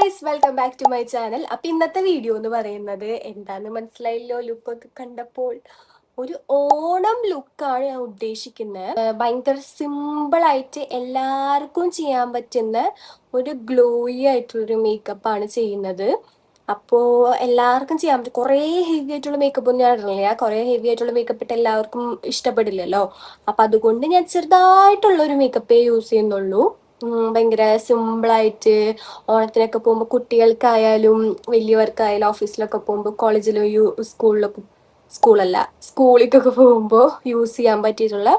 Guys, welcome back to my channel. അപ്പൊ ഇന്നത്തെ video എന്ന് പറയുന്നത് എന്താന്ന് മനസ്സിലായല്ലോ. ലുക്കൊക്കെ കണ്ടപ്പോൾ ഒരു ഓണം ലുക്കാണ് ഞാൻ ഉദ്ദേശിക്കുന്നത്. ഭയങ്കര സിമ്പിൾ ആയിട്ട് എല്ലാവർക്കും ചെയ്യാൻ പറ്റുന്ന ഒരു ഗ്ലോയി ആയിട്ടുള്ളൊരു മേക്കപ്പ് ആണ് ചെയ്യുന്നത്. അപ്പോൾ എല്ലാവർക്കും ചെയ്യാൻ പറ്റും. കുറേ ഹെവി ആയിട്ടുള്ള മേക്കപ്പ് ഒന്നും ഞാൻ ഇടുന്നില്ല. കുറേ ഹെവി ആയിട്ടുള്ള മേക്കപ്പ് ഇട്ട് എല്ലാവർക്കും ഇഷ്ടപ്പെടില്ലല്ലോ. അപ്പൊ അതുകൊണ്ട് ഞാൻ ചെറുതായിട്ടുള്ള ഒരു മേക്കപ്പേ യൂസ് ചെയ്യുന്നുള്ളൂ. ഭയങ്കര സിമ്പിളായിട്ട് ഓണത്തിനൊക്കെ പോകുമ്പോൾ കുട്ടികൾക്കായാലും വലിയവർക്കായാലും ഓഫീസിലൊക്കെ പോകുമ്പോൾ കോളേജിലോ സ്കൂളിലൊക്കെ സ്കൂളിലേക്കൊക്കെ പോകുമ്പോൾ യൂസ് ചെയ്യാൻ പറ്റിയിട്ടുള്ള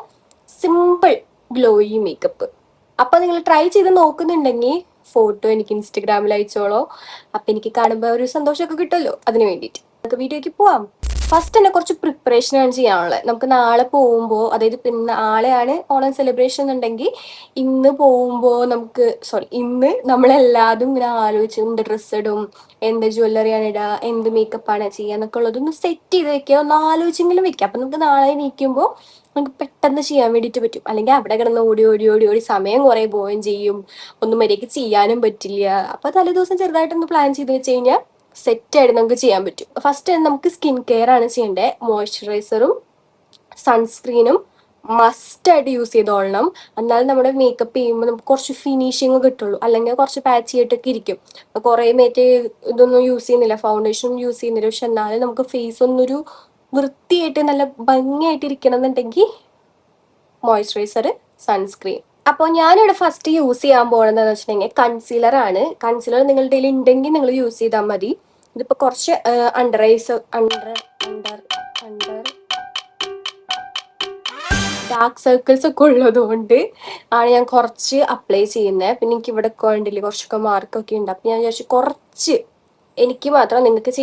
സിമ്പിൾ ഗ്ലോയി മേക്കപ്പ്. അപ്പൊ നിങ്ങൾ ട്രൈ ചെയ്ത് നോക്കുന്നുണ്ടെങ്കിൽ ഫോട്ടോ എനിക്ക് ഇൻസ്റ്റഗ്രാമിൽ അയച്ചോളോ. അപ്പൊ എനിക്ക് കാണുമ്പോൾ ഒരു സന്തോഷമൊക്കെ കിട്ടുമല്ലോ. അതിന് വേണ്ടിയിട്ട് നമുക്ക് വീഡിയോക്ക് പോവാം. ഫസ്റ്റ് തന്നെ കുറച്ച് പ്രിപ്പറേഷനാണ് ചെയ്യാനുള്ളത്. നമുക്ക് നാളെ പോകുമ്പോൾ, അതായത് പിന്നെ നാളെയാണ് ഓണം സെലിബ്രേഷൻ എന്നുണ്ടെങ്കിൽ ഇന്ന് പോകുമ്പോൾ ഇന്ന് നമ്മളെല്ലാതും ഇങ്ങനെ ആലോചിച്ച് എന്ത് ഡ്രസ്സ് ഇടും, എന്ത് ജ്വല്ലറിയാണ് ഇടുക, എന്ത് മേക്കപ്പാണ് ചെയ്യുക എന്നൊക്കെ ഉള്ളതൊന്ന് സെറ്റ് ചെയ്ത് വെക്കുക. ഒന്ന് ആലോചിച്ചെങ്കിലും വെക്കുക. അപ്പം നമുക്ക് നാളെ നീക്കുമ്പോൾ നമുക്ക് പെട്ടെന്ന് ചെയ്യാൻ വേണ്ടിയിട്ട് പറ്റും. അല്ലെങ്കിൽ അവിടെ കിടന്ന് ഓടി ഓടി ഓടി ഓടി സമയം കുറേ പോവുകയും ചെയ്യും. ഒന്നും മര്യാദയ്ക്ക് ചെയ്യാനും പറ്റില്ല. അപ്പോൾ തലേ ദിവസം ചെറുതായിട്ടൊന്ന് പ്ലാൻ ചെയ്ത് വെച്ച് കഴിഞ്ഞാൽ സെറ്റായിട്ട് നമുക്ക് ചെയ്യാൻ പറ്റും. ഫസ്റ്റ് നമുക്ക് സ്കിൻ കെയർ ആണ് ചെയ്യേണ്ടത്. മോയ്സ്ചറൈസറും സൺസ്ക്രീനും മസ്റ്റായിട്ട് യൂസ് ചെയ്തോളണം. എന്നാലും നമ്മുടെ മേക്കപ്പ് ചെയ്യുമ്പോൾ നമുക്ക് കുറച്ച് ഫിനിഷിങ് കിട്ടുള്ളൂ. അല്ലെങ്കിൽ കുറച്ച് പാച്ച് ചെയ്തിട്ടൊക്കെ ഇരിക്കും. അപ്പോൾ കുറേ ഇതൊന്നും യൂസ് ചെയ്യുന്നില്ല, ഫൗണ്ടേഷൻ യൂസ് ചെയ്യുന്നില്ല. പക്ഷെ എന്നാലും നമുക്ക് ഫേസ് ഒന്നൊരു വൃത്തിയായിട്ട് നല്ല ഭംഗിയായിട്ട് ഇരിക്കണം എന്നുണ്ടെങ്കിൽ മോയ്സ്ചറൈസർ, സൺസ്ക്രീൻ. അപ്പോൾ ഞാനിവിടെ ഫസ്റ്റ് യൂസ് ചെയ്യാൻ പോകുന്നതെന്ന് വെച്ചിട്ടുണ്ടെങ്കിൽ കൺസീലർ ആണ്. കൺസീലർ നിങ്ങളുടെ കയ്യിൽ ഉണ്ടെങ്കിൽ നിങ്ങൾ യൂസ് ചെയ്താൽ മതി. ഇതിപ്പോൾ കുറച്ച് അണ്ടർ ഡാർക്ക് സർക്കിൾസ് ഒക്കെ ഉള്ളത് കൊണ്ട് ആണ് ഞാൻ കുറച്ച് അപ്ലൈ ചെയ്യുന്നത്. പിന്നെ എനിക്ക് ഇവിടെ കണ്ടില്ലേ കുറച്ചൊക്കെ മാർക്കൊക്കെ ഉണ്ട്. അപ്പം ഞാൻ വിചാരിച്ചു കുറച്ച് എനിക്ക് മാത്രം, നിങ്ങൾക്ക്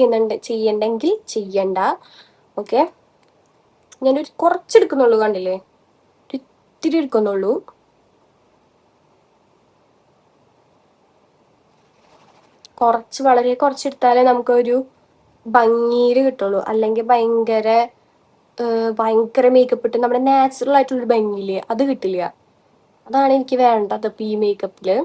ചെയ്യണ്ടെങ്കിൽ ചെയ്യണ്ട. ഓക്കെ, ഞാനൊരു കുറച്ചെടുക്കുന്നുള്ളൂ. കണ്ടില്ലേ, ഒരു ഇത്തിരി എടുക്കുന്നുള്ളൂ. വളരെ കുറച്ചെടുത്താലേ നമുക്കൊരു ഭംഗിയിൽ കിട്ടുള്ളൂ. അല്ലെങ്കിൽ ഭയങ്കര മേക്കപ്പ് ഇട്ട് നമ്മുടെ നാച്ചുറൽ ആയിട്ടുള്ളൊരു ഭംഗിയില്ലേ, അത് കിട്ടില്ല. അതാണ് എനിക്ക് വേണ്ടത് ഇപ്പം ഈ മേക്കപ്പില്.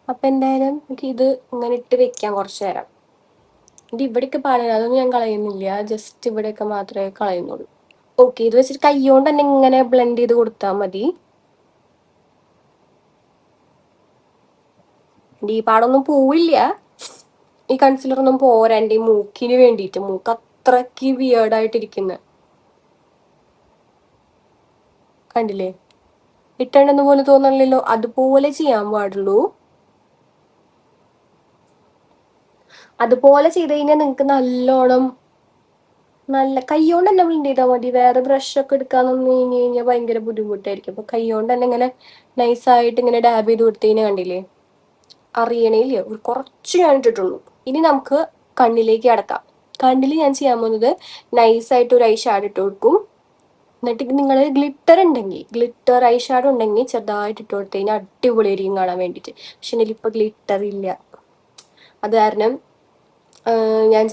അപ്പം എന്തായാലും എനിക്ക് ഇത് ഇങ്ങനെ ഇട്ട് വെക്കാം കുറച്ചു നേരം. ഇത് ഇവിടെയൊക്കെ പാടില്ല, അതൊന്നും ഞാൻ കളയുന്നില്ല. ജസ്റ്റ് ഇവിടെയൊക്കെ മാത്രമേ കളയുന്നുള്ളൂ. ഓക്കെ, ഇത് വെച്ചിട്ട് കൈകൊണ്ട് തന്നെ ഇങ്ങനെ ബ്ലെൻഡ് ചെയ്ത് കൊടുത്താൽ മതി. ഈ പാടൊന്നും പോവില്ല. ഈ കൺസീലർ ഒന്നും പോരാ എൻ്റെ ഈ മൂക്കിന് വേണ്ടിയിട്ട്. മൂക്ക് അത്രയ്ക്ക് വിയേർഡായിട്ടിരിക്കുന്നത് കണ്ടില്ലേ. ഇട്ടണ്ടെന്ന് പോലെ തോന്നണില്ലല്ലോ. അതുപോലെ ചെയ്യാൻ പാടുള്ളൂ. അതുപോലെ ചെയ്ത് കഴിഞ്ഞാൽ നിങ്ങൾക്ക് നല്ലോണം കൈകൊണ്ട് തന്നെ ബ്ലെൻഡ് ചെയ്താൽ മതി. വേറെ ബ്രഷൊക്കെ എടുക്കാന്ന് കഴിഞ്ഞാൽ ഭയങ്കര ബുദ്ധിമുട്ടായിരിക്കും. അപ്പൊ കൈകൊണ്ട് തന്നെ ഇങ്ങനെ നൈസായിട്ട് ഇങ്ങനെ ഡാബ് ചെയ്ത് കൊടുത്തു കഴിഞ്ഞാൽ കണ്ടില്ലേ, അറിയണേല്ലേ. ഒരു കുറച്ച് ഞാൻ ഇട്ടിട്ടുള്ളൂ. ഇനി നമുക്ക് കണ്ണിലേക്ക് അടക്കാം. കണ്ണിൽ ഞാൻ ചെയ്യാൻ പോകുന്നത് നൈസായിട്ട് ഒരു ഐ ഷാഡ് ഇട്ട് കൊടുക്കും. എന്നിട്ട് നിങ്ങൾ ഗ്ലിറ്റർ ഐ ഷാഡോ ഉണ്ടെങ്കിൽ ചെറുതായിട്ട് ഇട്ട് കൊടുത്തു കഴിഞ്ഞാൽ അടിപൊളിയായിരിക്കും കാണാൻ വേണ്ടിയിട്ട്. പക്ഷെ എൻ്റെ ഇപ്പോൾ ഗ്ലിറ്റർ ഇല്ല. അത് കാരണം ഞാൻ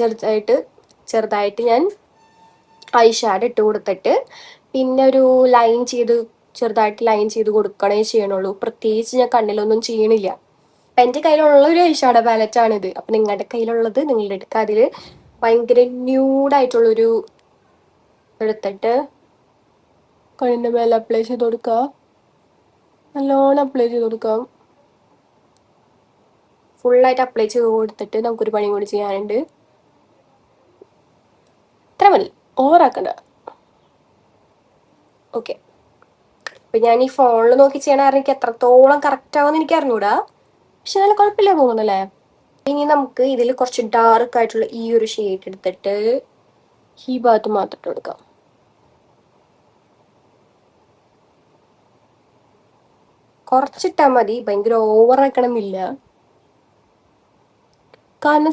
ചെറുതായിട്ട് ഞാൻ ഐ ഷാഡ് ഇട്ട് കൊടുത്തിട്ട് പിന്നെ ഒരു ചെറുതായിട്ട് ലൈൻ ചെയ്ത് കൊടുക്കണേ ചെയ്യണുള്ളൂ. പ്രത്യേകിച്ച് ഞാൻ കണ്ണിലൊന്നും ചെയ്യണില്ല. അപ്പം എൻ്റെ കയ്യിലുള്ള ഒരു ഐ ഷാഡോ പാലറ്റാണിത്. അപ്പം നിങ്ങളുടെ കയ്യിലുള്ളത് നിങ്ങളുടെ എടുക്കുക. അതിൽ ഭയങ്കര ന്യൂഡായിട്ടുള്ളൊരു എടുത്തിട്ട് കണ്ണിൻ്റെ മേലെ അപ്ലൈ ചെയ്ത് കൊടുക്കുക. നല്ലോണം അപ്ലൈ ചെയ്ത് കൊടുക്കാം. ഫുള്ളായിട്ട് അപ്ലൈ ചെയ്ത് കൊടുത്തിട്ട് നമുക്കൊരു പണി കൂടി ചെയ്യാനുണ്ട്. ഇത്ര മതി, ഓവറാക്കണ്ട. ഓക്കെ, അപ്പം ഞാൻ ഈ ഫോണിൽ നോക്കി ചെയ്യണ കാരണം എനിക്ക് എത്രത്തോളം കറക്റ്റ് ആവുമെന്ന് എനിക്ക് അറിഞ്ഞൂടാ. പക്ഷെ നല്ല കുഴപ്പമില്ല തോന്നുന്നല്ലേ. ഇനി നമുക്ക് ഇതിൽ കുറച്ച് ഡാർക്ക് ആയിട്ടുള്ള ഈ ഒരു ഷെയ്ഡ് എടുത്തിട്ട് ഈ ഭാഗത്ത് മാത്രം ഇട്ട് കൊടുക്കാം. കുറച്ചിട്ടാൽ മതി, ഭയങ്കര ഓവർ ആക്കണമെന്നില്ല. കാരണം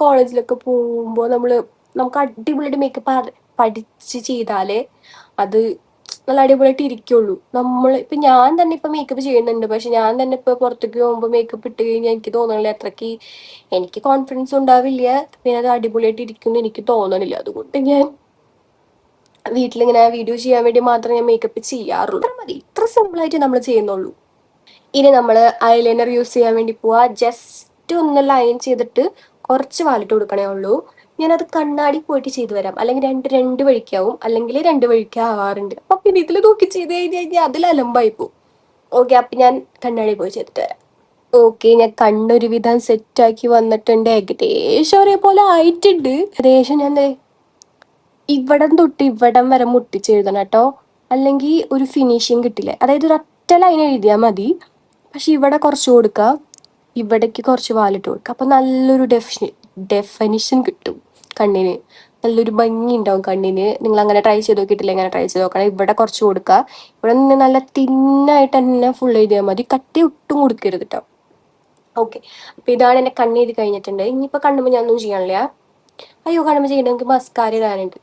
കോളേജിലൊക്കെ പോകുമ്പോൾ നമുക്ക് അടിപൊളിയായിട്ട് മേക്കപ്പ് പഠിച്ച് ചെയ്താലേ അത് നല്ല അടിപൊളിയായിട്ട് ഇരിക്കുള്ളൂ. ഇപ്പം ഞാൻ തന്നെ ഇപ്പം മേക്കപ്പ് ചെയ്യുന്നുണ്ട്. പക്ഷെ ഞാൻ തന്നെ ഇപ്പോൾ പുറത്തേക്ക് പോകുമ്പോൾ മേക്കപ്പ് ഇട്ട് കഴിഞ്ഞാൽ എനിക്ക് തോന്നണില്ല അത്രയ്ക്ക് എനിക്ക് കോൺഫിഡൻസ് ഉണ്ടാവില്ല. പിന്നെ അത് അടിപൊളിയായിട്ട് ഇരിക്കുമെന്ന് എനിക്ക് തോന്നണില്ല. അതുകൊണ്ട് ഞാൻ വീട്ടിലിങ്ങനെ വീഡിയോ ചെയ്യാൻ വേണ്ടി മാത്രമേ ഞാൻ മേക്കപ്പ് ചെയ്യാറുള്ളൂ. അത്ര മതി, ഇത്ര സിമ്പിളായിട്ട് നമ്മൾ ചെയ്യുന്നുള്ളൂ. ഇനി നമ്മൾ ഐലൈനർ യൂസ് ചെയ്യാൻ വേണ്ടി പോവാ. ജസ്റ്റ് ഒന്ന് ലൈൻ ചെയ്തിട്ട് കുറച്ച് വാലിട്ട് കൊടുക്കണേ ഉള്ളൂ. ഞാനത് കണ്ണാടി പോയിട്ട് ചെയ്തു വരാം, അല്ലെങ്കിൽ രണ്ട് വഴിക്കാവും, അല്ലെങ്കിൽ രണ്ട് വഴിക്കാവാറുണ്ട്. അപ്പൊ പിന്നെ ഇതിൽ നോക്കി ചെയ്ത് കഴിഞ്ഞ് കഴിഞ്ഞാൽ അതിൽ അലമ്പായി പോകും. ഓക്കെ, അപ്പൊ ഞാൻ കണ്ണാടി പോയി ചെയ്തിട്ട് വരാം. ഓക്കെ, ഞാൻ കണ്ണൊരുവിധം സെറ്റാക്കി വന്നിട്ടുണ്ട്. ഏകദേശം ഒരേപോലെ ആയിട്ടുണ്ട്. ഏകദേശം ഞാൻ ഇവിടം തൊട്ട് ഇവിടം വരെ മുട്ടിച്ചെഴുതണം കേട്ടോ, അല്ലെങ്കിൽ ഒരു ഫിനിഷിങ് കിട്ടില്ല. അതായത് ഒരു ഒറ്റ ലൈൻ എഴുതിയാൽ മതി, പക്ഷെ ഇവിടെ കുറച്ച് കൊടുക്കുക, ഇവിടേക്ക് കുറച്ച് വാലിട്ട് കൊടുക്കുക. അപ്പം നല്ലൊരു ഡെഫനിഷൻ കിട്ടും കണ്ണിന്, നല്ലൊരു ഭംഗി ഉണ്ടാവും കണ്ണിന്. നിങ്ങൾ അങ്ങനെ ട്രൈ ചെയ്ത് നോക്കിയിട്ടില്ല, ഇങ്ങനെ ട്രൈ ചെയ്ത് നോക്കണം. ഇവിടെ കുറച്ച് കൊടുക്കുക, ഇവിടെ നിന്ന് നല്ല തിന്നായിട്ട് തന്നെ ഫുൾ എഴുതിയാൽ മതി, കട്ടി ഒട്ടും കൊടുക്കരുത് കേട്ടോ. ഓക്കെ, അപ്പം ഇതാണ് എൻ്റെ കണ്ണ് എഴുതി കഴിഞ്ഞിട്ടുണ്ട്. ഇനിയിപ്പോൾ കണ്ണുമ്പോൾ ഞാനൊന്നും ചെയ്യാനില്ല. അയ്യോ, കണ്ണുമ്പോൾ ചെയ്യണമെങ്കിൽ മസ്കാര ഇടാനുണ്ട്.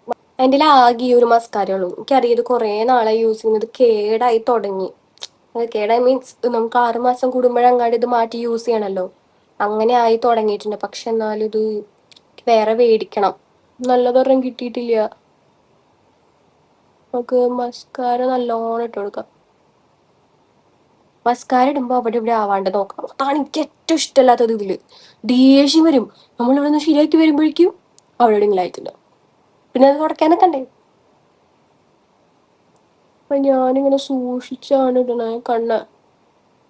എൻ്റെ ആകെ ഈ ഒരു മസ്കാര ഉള്ളൂ. എനിക്കറിയാം ഇത് കുറേ നാളെ യൂസ് ചെയ്യുന്നത് കേടായി തുടങ്ങി. കേടായി മീൻസ് നമുക്ക് 6 മാസം കൂടുമ്പോഴങ്ങാണ്ട് ഇത് മാറ്റി യൂസ് ചെയ്യണമല്ലോ, അങ്ങനെ ആയി തുടങ്ങിയിട്ടുണ്ട്. പക്ഷെ എന്നാലും ഇത് വേറെ മേടിക്കണം, നല്ലതൊരെണ്ണം കിട്ടിയിട്ടില്ല. നമുക്ക് മസ്കാര നല്ലോണം ഇട്ട് കൊടുക്കാം. മസ്കാര ഇടുമ്പോൾ അവിടെ ഇവിടെ ആവാണ്ട് നോക്കണം. അതാണ് എനിക്ക് ഏറ്റവും ഇഷ്ടമല്ലാത്തത്. ഇതിൽ ദേഷ്യം വരും. നമ്മളിവിടെ നിന്ന് ശരിയാക്കി വരുമ്പോഴേക്കും അവിടെ എവിടെയെങ്കിലും ആയിട്ടുണ്ട്. പിന്നെ അത് തുടയ്ക്കാനൊക്കെ ഉണ്ടേ. അപ്പൊ ഞാനിങ്ങനെ സൂക്ഷിച്ചാണ് ഇടണേ.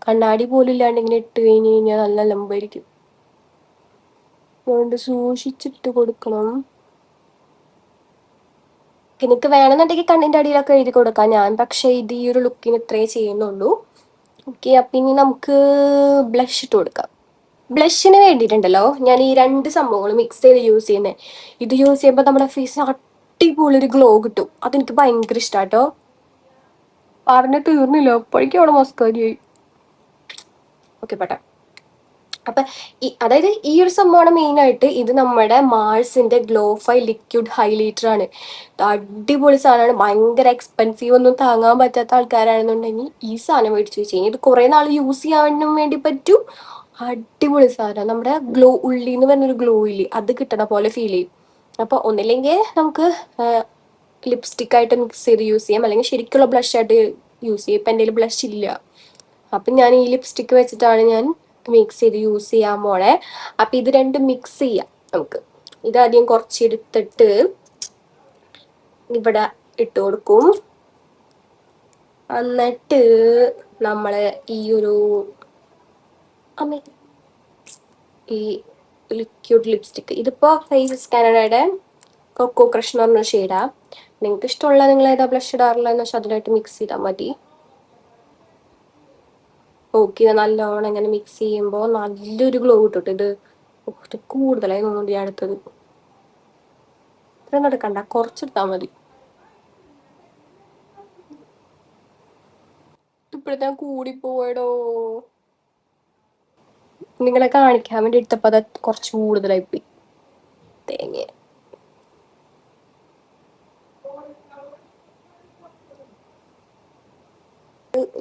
കണ്ണാടി പോലും ഇല്ലാണ്ട് ഇങ്ങനെ ഇട്ട് കഴിഞ്ഞ് കഴിഞ്ഞാൽ നല്ല ലംബായിരിക്കും. അതുകൊണ്ട് സൂക്ഷിച്ചിട്ട് കൊടുക്കണം. എനിക്ക് വേണമെന്നുണ്ടെങ്കിൽ കണ്ണിന്റെ അടിയിലൊക്കെ എഴുതി കൊടുക്കാം ഞാൻ, പക്ഷെ ഇത് ഈ ഒരു ലുക്കിന് ഇത്രേ ചെയ്യുന്നുള്ളൂ. ഓക്കെ, അപ്പം ഇനി നമുക്ക് ബ്ലഷ് ഇട്ട് കൊടുക്കാം. ബ്ലഷിന് വേണ്ടിയിട്ടുണ്ടല്ലോ ഞാൻ ഈ 2 സംഭവങ്ങൾ മിക്സ് ചെയ്ത് യൂസ് ചെയ്യുന്നത്. ഇത് യൂസ് ചെയ്യുമ്പോൾ നമ്മുടെ ഫേസിന് അടിപൊളി ഒരു ഗ്ലോ കിട്ടും. അതെനിക്ക് ഭയങ്കര ഇഷ്ടാട്ടോ. പറഞ്ഞ് തീർന്നില്ല, അപ്പോഴേക്കും അവിടെ മസ്കാരിയായി. ഓക്കെ പട്ടെ. അപ്പൊ അതായത് ഈ ഒരു സംഭവമാണ് മെയിൻ ആയിട്ട്. ഇത് നമ്മുടെ മാൾസിന്റെ ഗ്ലോഫൈ ലിക്വിഡ് ഹൈലൈറ്റർ ആണ്. അടിപൊളി സാധനമാണ്. ഭയങ്കര എക്സ്പെൻസീവ് ഒന്നും താങ്ങാൻ പറ്റാത്ത ആൾക്കാരാണെന്നുണ്ടെങ്കിൽ ഈ സാധനം മേടിച്ച് വെച്ച് കഴിഞ്ഞാൽ ഇത് കുറെ നാൾ യൂസ് ചെയ്യാനും വേണ്ടി പറ്റും. അടിപൊളി സാധനം. നമ്മുടെ ഉള്ളിന്ന് പറഞ്ഞൊരു ഗ്ലോ ഇല്ലേ, അത് കിട്ടണ പോലെ ഫീൽ ചെയ്യും. അപ്പൊ ഒന്നില്ലെങ്കിൽ നമുക്ക് ലിപ്സ്റ്റിക് ആയിട്ട് മിക്സ് ചെയ്ത് യൂസ് ചെയ്യാം, അല്ലെങ്കിൽ ശരിക്കുള്ള ബ്ലഷ് ആയിട്ട് യൂസ് ചെയ്യും. ഇപ്പം എൻ്റെ കയ്യിൽ ബ്ലഷ് ഇല്ല, അപ്പം ഞാൻ ഈ ലിപ്സ്റ്റിക്ക് വെച്ചിട്ടാണ് ഞാൻ മിക്സ് ചെയ്ത് യൂസ് ചെയ്യാൻ പോണേ. അപ്പം ഇത് രണ്ടും മിക്സ് ചെയ്യാം നമുക്ക്. ഇതാദ്യം കുറച്ചെടുത്തിട്ട് ഇവിടെ ഇട്ട് കൊടുക്കും. എന്നിട്ട് നമ്മൾ ഈ ഒരു ഈ ലിക്വിഡ് ലിപ്സ്റ്റിക്ക്, ഇതിപ്പോൾ ഫേസ് കാനഡയുടെ കൊക്കോ ക്രഷ് എന്ന് പറഞ്ഞ ഷെയ്ഡാ. നിങ്ങൾക്ക് ഇഷ്ടമുള്ള നിങ്ങൾ ഏതാ ബ്ലഷ് ഇടാറുള്ളതെന്ന് വെച്ചാൽ അതിലായിട്ട് മിക്സ് ചെയ്താൽ മതി. ഓക്കെ, നല്ലോണം ഇങ്ങനെ മിക്സ് ചെയ്യുമ്പോൾ നല്ലൊരു ഗ്ലോ കിട്ടും. ഇത് കൂടുതലായി തോന്നുന്നുണ്ട്. ഞാൻ അടുത്തത് ഇത്രയും എടുക്കണ്ട, കുറച്ചെടുത്താൽ മതി. ഇപ്പോഴത്തെ കൂടിപ്പോയടോ. നിങ്ങളെ കാണിക്കാൻ വേണ്ടി എടുത്തപ്പോൾ അത് കുറച്ച് കൂടുതലായി പോയി. തേങ്ങ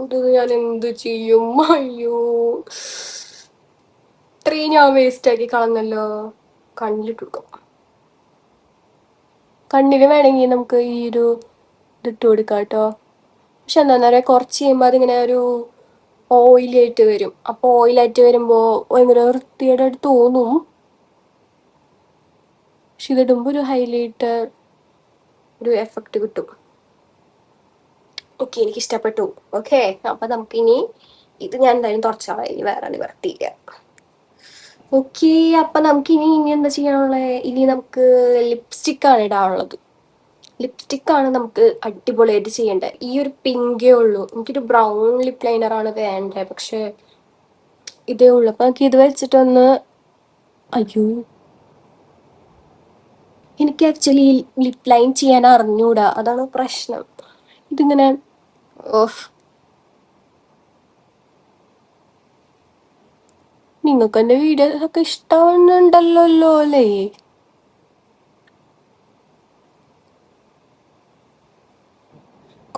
ഇത് ഞാൻ എന്ത് ചെയ്യും? അയ്യോ, ഇത്രയും ഞാൻ വേസ്റ്റ് ആക്കി കളഞ്ഞല്ലോ. കണ്ണിലിട്ട് കൊടുക്കാം. കണ്ണിന് വേണമെങ്കിൽ നമുക്ക് ഈ ഒരു ഇതിട്ട് കൊടുക്കാം കേട്ടോ. പക്ഷെ എന്താ പറയുക, കുറച്ച് ചെയ്യുമ്പോൾ അതിങ്ങനെ ഒരു ഓയിലായിട്ട് വരും. അപ്പോൾ ഓയിലായിട്ട് വരുമ്പോൾ ഭയങ്കര വൃത്തിയായിട്ട് തോന്നും. പക്ഷെ ഇതിടുമ്പോൾ ഒരു ഹൈലൈറ്റർ ഒരു എഫക്റ്റ് കിട്ടും. ഓക്കെ, എനിക്ക് ഇഷ്ടപ്പെട്ടു. ഓക്കെ, അപ്പൊ നമുക്കിനി ഇത് ഞാൻ എന്തായാലും തുടച്ചാളാം, ഇനി വേറെ നിവർത്തിയില്ല. ഓക്കെ, അപ്പൊ നമുക്ക് ഇനി എന്താ ചെയ്യാനുള്ളത്? ഇനി നമുക്ക് ലിപ്സ്റ്റിക്കാണ് ഇടാനുള്ളത്. ലിപ്സ്റ്റിക്കാണ് നമുക്ക് അടിപൊളിയായിട്ട് ചെയ്യേണ്ടത്. ഈ ഒരു പിങ്കേ ഉള്ളൂ, എനിക്കൊരു ബ്രൗൺ ലിപ് ലൈനറാണ് വേണ്ടത്, പക്ഷെ ഇതേ ഉള്ളൂ. അപ്പൊ നമുക്ക് ഇത് വെച്ചിട്ടൊന്ന്, അയ്യോ എനിക്ക് ആക്ച്വലി ലിപ് ലൈൻ ചെയ്യാൻ അറിഞ്ഞൂടാ, അതാണ് പ്രശ്നം. ഇതിങ്ങനെ ഓഫ്. നിങ്ങൾക്ക് എൻ്റെ വീഡിയോസ് ഒക്കെ ഇഷ്ടമാവുന്നുണ്ടല്ലോ അല്ലേ?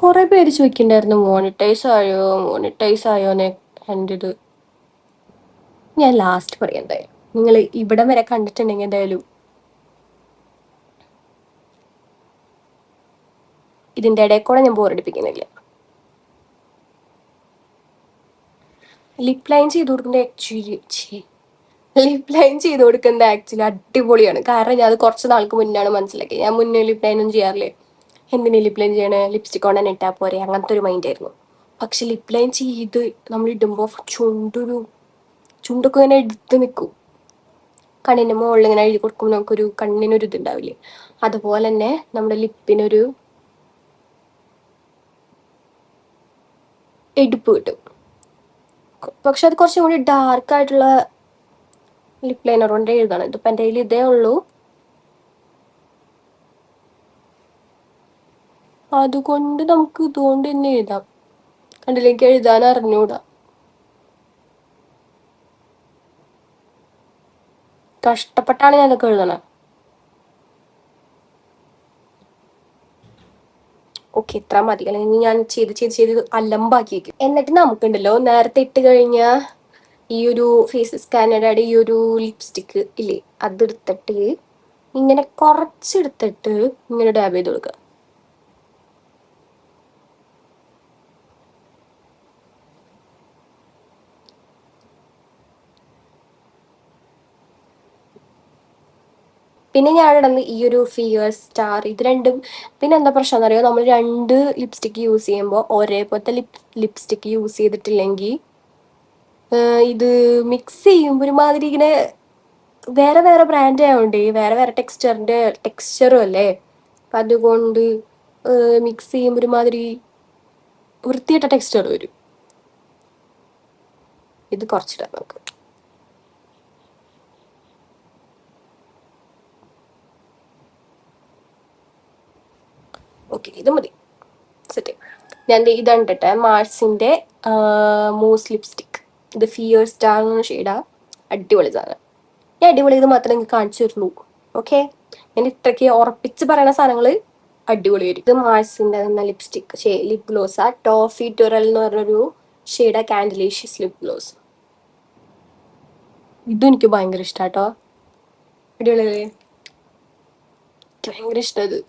കുറെ പേര് ചോദിക്കണ്ടായിരുന്നു മോണിറ്റൈസ് ആയോന്നെ. എൻ്റെ ഇത് ഞാൻ ലാസ്റ്റ് പറയാം. എന്തായാലും നിങ്ങൾ ഇവിടം വരെ കണ്ടിട്ടുണ്ടെങ്കിൽ എന്തായാലും ഇതിൻ്റെ ഇടയിൽ കൂടെ ഞാൻ ബോറടിപ്പിക്കുന്നില്ല. ലിപ് ലൈൻ ചെയ്ത് കൊടുക്കുന്നത് ആക്ച്വലി അടിപൊളിയാണ്. കാരണം ഞാൻ അത് കുറച്ച് നാൾക്ക് മുന്നാണ് മനസ്സിലാക്കി. ഞാൻ മുന്നേ ലിപ് ലൈൻ ഒന്നും ചെയ്യാറില്ലേ, എന്തിനാ ലിപ് ലൈൻ ചെയ്യണേ, ലിപ്സ്റ്റിക് കൊണ്ട് തന്നെ ഇട്ടാൽ പോരെ, അങ്ങനത്തെ ഒരു മൈൻഡ് ആയിരുന്നു. പക്ഷെ ലിപ് ലൈൻ ചെയ്ത് നമ്മൾ ഇടുമ്പോൾ ചുണ്ടൊക്കെ ഇങ്ങനെ എടുത്ത് നിൽക്കും. കണ്ണിൻ്റെ മുകളിൽ ഇങ്ങനെ എഴുതി കൊടുക്കുമ്പോൾ നമുക്കൊരു കണ്ണിനൊരു ഇതുണ്ടാവില്ലേ, അതുപോലെ തന്നെ നമ്മുടെ ലിപ്പിനൊരു എടുപ്പ് കിട്ടും. പക്ഷെ അത് കുറച്ചും കൂടി ഡാർക്കായിട്ടുള്ള ലിപ് ലൈനർ കൊണ്ട് എഴുതണം. ഇതിപ്പോൾ എൻ്റെ കയ്യിൽ ഇതേ ഉള്ളൂ, അതുകൊണ്ട് നമുക്ക് ഇതുകൊണ്ട് തന്നെ എഴുതാം. കണ്ടിലേക്ക് എഴുതാൻ അറിഞ്ഞൂടാ, കഷ്ടപ്പെട്ടാണ് ഞാനൊക്കെ എഴുതണം. ഓക്കെ, ഇത്ര മതി, അല്ലെങ്കിൽ ഞാൻ ചെയ്ത് അലമ്പാക്കിയേക്കും. എന്നിട്ട് നമുക്കുണ്ടല്ലോ, നേരത്തെ ഇട്ട് കഴിഞ്ഞ ഈ ഒരു ഫേസ് സ്കാനറുടെ ഈ ഒരു ലിപ്സ്റ്റിക്ക് ഇല്ലേ, അതെടുത്തിട്ട് ഇങ്ങനെ കുറച്ചെടുത്തിട്ട് ഇങ്ങനെ ഡാബ് ചെയ്ത് കൊടുക്കുക. പിന്നെ ഞാൻ ഇടുന്നത് ഈ ഒരു ഫിയർ സ്റ്റാർ, ഇത് രണ്ടും. പിന്നെ എന്താ പ്രശ്നം എന്നറിയോ, നമ്മൾ 2 ലിപ്സ്റ്റിക്ക് യൂസ് ചെയ്യുമ്പോൾ ഒരേപോലത്തെ ലിപ്സ്റ്റിക്ക് യൂസ് ചെയ്തിട്ടില്ലെങ്കിൽ ഇത് മിക്സ് ചെയ്യുമ്പോൾ ഒരുമാതിരി ഇങ്ങനെ വേറെ വേറെ ബ്രാൻഡ് ആയതുകൊണ്ട് വേറെ വേറെ ടെക്സ്ചറും അല്ലേ, അപ്പം അതുകൊണ്ട് മിക്സ് ചെയ്യുമ്പോൾ ഒരുമാതിരി വൃത്തിയായിട്ട ടെക്സ്ചർ വരും. ഇത് കുറച്ചിടാം നമുക്ക്. ഓക്കെ, ഇത് മതി, സെറ്റ്. ഞാൻ ഇതാണ് കേട്ടെ, മാർസിൻ്റെ മൂസ് ലിപ്സ്റ്റിക്. ഇത് ഫിയർ സ്റ്റാർ എന്ന ഷെയ്ഡാ, അടിപൊളി സാധനം. ഞാൻ അടിപൊളി ഇത് മാത്രമേ നിങ്ങൾക്ക് കാണിച്ചു തരുള്ളൂ. ഓക്കെ, ഞാൻ ഇത്രയ്ക്ക് ഉറപ്പിച്ച് പറയുന്ന സാധനങ്ങൾ അടിപൊളി വരും. ഇത് മാർസിൻ്റെ എന്ന ലിപ്സ്റ്റിക് ലിപ് ഗ്ലോസാ, ടോഫി ട്വറൽ എന്ന് പറഞ്ഞൊരു ഷെയ്ഡാ, കാൻഡിലേഷ്യസ് ലിപ് ഗ്ലോസ്. ഇതും എനിക്ക് ഭയങ്കര ഇഷ്ടാട്ടോ, അടിപൊളിയല്ലേ, എനിക്ക് ഭയങ്കര ഇഷ്ടം ഇത്.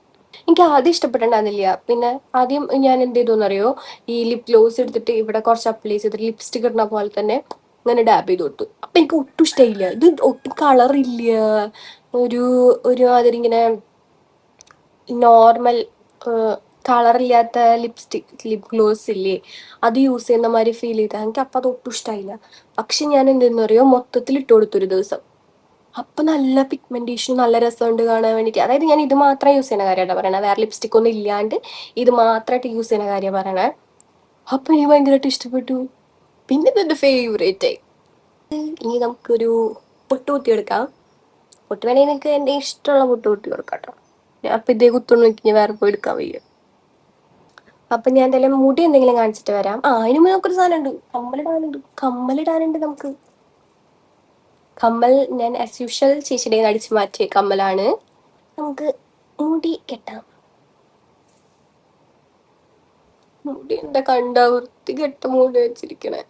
എനിക്ക് ആദ്യം ഇഷ്ടപ്പെട്ടിട്ടുണ്ടായിരുന്നില്ല. പിന്നെ ആദ്യം ഞാൻ എന്ത് ചെയ്തോന്നറിയോ, ഈ ലിപ് ഗ്ലോസ് എടുത്തിട്ട് ഇവിടെ കുറച്ച് അപ്ലൈ ചെയ്തിട്ട് ലിപ്സ്റ്റിക് ഇടുന്ന പോലെ തന്നെ ഇങ്ങനെ ഡാബ് ചെയ്ത് കൊടുത്തു. അപ്പം എനിക്ക് ഒട്ടും ഇഷ്ടമില്ല, ഇത് ഒട്ടും കളറില്ല, ഒരു ഒരുമാതിരി ഇങ്ങനെ നോർമൽ കളറില്ലാത്ത ലിപ് ഗ്ലോസ് ഇല്ലേ, അത് യൂസ് ചെയ്യുന്ന മാതിരി ഫീൽ ചെയ്താൽ എനിക്ക് അപ്പം അത് ഒട്ടും ഇഷ്ടമായില്ല. പക്ഷെ ഞാൻ എന്തെന്ന് പറയുമോ, മൊത്തത്തിൽ ഇട്ട് കൊടുത്തു ഒരു ദിവസം. അപ്പം നല്ല പിഗ്മെന്റേഷൻ, നല്ല രസമുണ്ട് കാണാൻ വേണ്ടിയിട്ട്. അതായത് ഞാൻ ഇത് മാത്രം യൂസ് ചെയ്യുന്ന കാര്യമായിട്ടാണ് പറയണത്, വേറെ ലിപ്സ്റ്റിക് ഒന്നും ഇല്ലാണ്ട് ഇത് മാത്രമായിട്ട് യൂസ് ചെയ്യുന്ന കാര്യം പറയണേ. അപ്പം എനിക്ക് ഭയങ്കരമായിട്ട് ഇഷ്ടപ്പെട്ടു. പിന്നെ ഇതെൻ്റെ ഫേവറേറ്റ് ആയി. ഇനി നമുക്കൊരു പൊട്ട് കുത്തിയെടുക്കാം. പൊട്ട് വേണമെങ്കിൽ നിങ്ങൾക്ക് എൻ്റെ ഇഷ്ടമുള്ള പൊട്ട് കുത്തി കൊടുക്കാം കേട്ടോ. അപ്പം ഇതേ കുത്തൊന്നും എനിക്ക് വേറെ പോയി എടുക്കാൻ വയ്യ. അപ്പം ഞാൻ എന്തായാലും മുടി എന്തെങ്കിലും കാണിച്ചിട്ട് വരാം. അതിന് മുന്നേ നമുക്കൊരു സാധനം ഉണ്ട്, കമ്മലിടാനുണ്ട് നമുക്ക്. കമ്മൽ ഞാൻ ആസ് യൂഷ്വൽ ചേച്ചിയുടെ അടിച്ച് മാറ്റിയ കമ്മലാണ്. നമുക്ക് മുടി കെട്ടാം. മുടി എന്താ കണ്ട വൃത്തി കെട്ട മുടി വെച്ചിരിക്കണേ.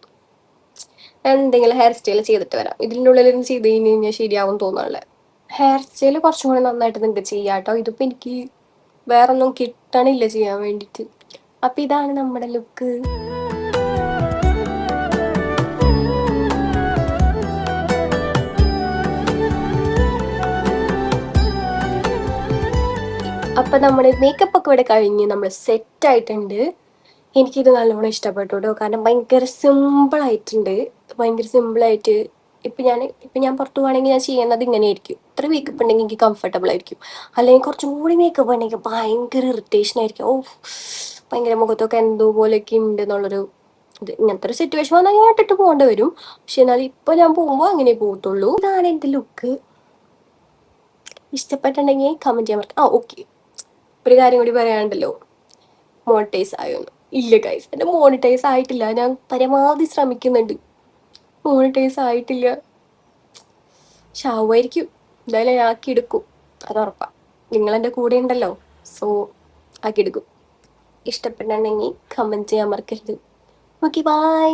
ഞാൻ എന്തെങ്കിലും ഹെയർ സ്റ്റൈൽ ചെയ്തിട്ട് വരാം. ഇതിൻ്റെ ഉള്ളിൽ ചെയ്ത് കഴിഞ്ഞാൽ ശരിയാവും തോന്നാനുള്ളത്. ഹെയർ സ്റ്റൈൽ കുറച്ചും കൂടി നന്നായിട്ട് നിങ്ങൾക്ക് ചെയ്യാം കേട്ടോ. ഇതിപ്പോൾ എനിക്ക് വേറൊന്നും കിട്ടണില്ല ചെയ്യാൻ വേണ്ടിയിട്ട്. അപ്പം ഇതാണ് നമ്മുടെ ലുക്ക്. അപ്പം നമ്മുടെ മേക്കപ്പ് ഒക്കെ ഇവിടെ കഴിഞ്ഞ് നമ്മൾ സെറ്റ് ആയിട്ടുണ്ട്. എനിക്കിത് നല്ലോണം ഇഷ്ടപ്പെട്ടു കേട്ടോ, കാരണം ഭയങ്കര സിമ്പിളായിട്ടുണ്ട്. ഭയങ്കര സിമ്പിളായിട്ട് ഇപ്പം ഞാൻ പുറത്ത് പോകണമെങ്കിൽ ഞാൻ ചെയ്യുന്നത് ഇങ്ങനെ ആയിരിക്കും. ഇത്ര മേക്കപ്പ് ഉണ്ടെങ്കിൽ എനിക്ക് കംഫർട്ടബിൾ ആയിരിക്കും. അല്ലെങ്കിൽ കുറച്ചും കൂടി മേക്കപ്പ് ഉണ്ടെങ്കിൽ ഭയങ്കര ഇറിറ്റേഷൻ ആയിരിക്കും. ഭയങ്കര മുഖത്തൊക്കെ എന്തോ പോലെയൊക്കെ ഉണ്ട് എന്നുള്ളൊരു ഇത്. ഇങ്ങനത്തെ ഒരു സിറ്റുവേഷൻ വന്നാൽ ഞാൻ ഇട്ടിട്ട് പോകേണ്ടി വരും. പക്ഷെ എന്നാൽ ഇപ്പോൾ ഞാൻ പോകുമ്പോൾ അങ്ങനെ പോകത്തുള്ളൂ. ഇതാണ് എൻ്റെ ലുക്ക്. ഇഷ്ടപ്പെട്ടുണ്ടെങ്കിൽ കമൻറ്റ് ചെയ്യാൻ പറ്റും. ഓക്കെ, ഒരു കാര്യം കൂടി പറയാനുണ്ടല്ലോ, മോണിറ്റൈസ് ആയോന്ന്. ഇല്ല ഗൈസ്, എൻ്റെ മോണിറ്റൈസ് ആയിട്ടില്ല. ഞാൻ പരമാവധി ശ്രമിക്കുന്നുണ്ട്, മോണിറ്റൈസ് ആയിട്ടില്ല. ഷാവുമായിരിക്കും, എന്തായാലും ഞാൻ ആക്കിയെടുക്കും, അത് ഉറപ്പാണ്. നിങ്ങളെൻ്റെ കൂടെ ഉണ്ടല്ലോ, സോ ആക്കിയെടുക്കും. ഇഷ്ടപ്പെട്ടുണ്ടെങ്കിൽ കമൻറ്റ് ചെയ്യാൻ മറക്കരുത്. Okay, by.